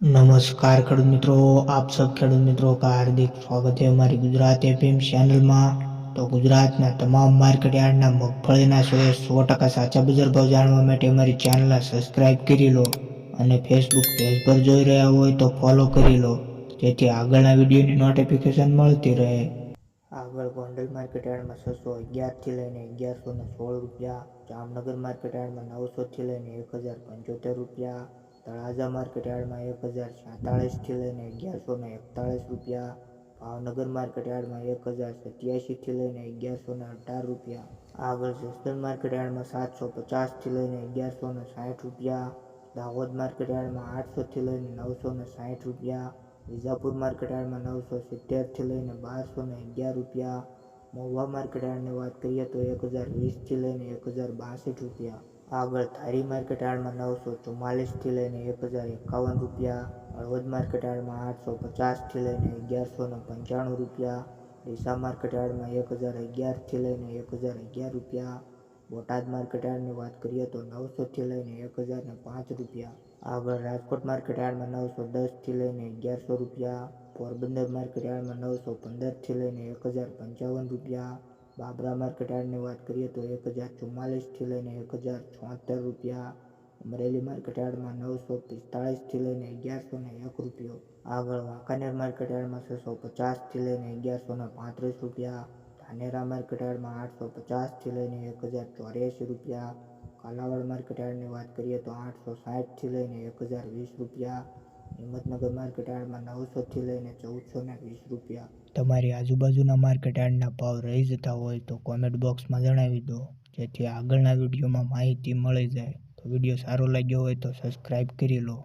નમસ્કાર ખેડૂત મિત્રો, આપ સબ ખેડૂત મિત્રો का हार्दिक સ્વાગત છે અમારી ગુજરાત એફએમ ચેનલમાં। તો ગુજરાતના તમામ માર્કેટયાર્ડના મગફળીના 100% સાચા બજાર ભાવ જાણવા માટે અમારી ચેનલને સબસ્ક્રાઇબ કરી લો અને ફેસબુક પેજ પર જોઈ રહ્યા હોય તો ફોલો કરી લો જેથી આગળના વિડીયોની નોટિફિકેશન મળતી રહે। આગળ ગોંડલ માર્કેટયાર્ડમાં 611 થી લઈને 1116 રૂપિયા, જામનગર માર્કેટયાર્ડમાં 900 થી લઈને 1075 રૂપિયા, તળાજા માર્કેટયાર્ડમાં 1046 થી લઈને 1141 રૂપિયા, ભાવનગર માર્કેટયાર્ડમાં 1087 થી લઈને 1118 રૂપિયા, આગળ જસદણ માર્કેટયાર્ડમાં 750 થી લઈને 1160 રૂપિયા, દાહોદ માર્કેટયાર્ડમાં 800 થી લઈને 960 રૂપિયા, વિજાપુર માર્કેટયાર્ડમાં 970 થી લઈને 1211 રૂપિયા, મહુવા માર્કેટયાર્ડની વાત કરીએ તો 1020 થી લઈને 1062 રૂપિયા, આગળ ધારી માર્કેટયાર્ડમાં 944 થી લઈને 1051 રૂપિયા, હળવદ માર્કેટયાર્ડમાં 850 થી લઈને 1195 રૂપિયા, ડીસા માર્કેટયાર્ડમાં 1011 થી લઈને 1011 રૂપિયા, બોટાદ માર્કેટયાર્ડની વાત કરીએ તો 900 થી લઈને 1005 રૂપિયા, આગળ રાજકોટ માર્કેટયાર્ડમાં 910 થી લઈને 1100 રૂપિયા, પોરબંદર માર્કેટયાર્ડમાં 915 થી લઈને 1055 રૂપિયા, બાબરા માર્કેટયાર્ડની વાત કરીએ તો 1044 થી લઈને 1076 રૂપિયા, અમરેલી માર્કેટયાર્ડમાં 945 થી લઈને 1101 રૂપિયો, આગળ વાંકાનેર માર્કેટયાર્ડમાં 650 થી લઈને 1135 રૂપિયા, ધાનેરા માર્કેટયાર્ડમાં 850 થી લઈને 1084 રૂપિયા, કાલાવાડ માર્કેટયાર્ડની વાત કરીએ તો 860 થી લઈને 1020 રૂપિયા, હિંમતનગર માર્કેટયાર્ડમાં 900 થી લઈને 1420 રૂપિયા। તમારી આજુબાજુના માર્કેટયાર્ડના ભાવ રહી જતા હોય તો કોમેન્ટ બોક્સમાં જણાવી દો જેથી આગળના વિડીયોમાં માહિતી મળી જાય। તો વિડીયો સારો લાગ્યો હોય તો સબસ્ક્રાઇબ કરી લો।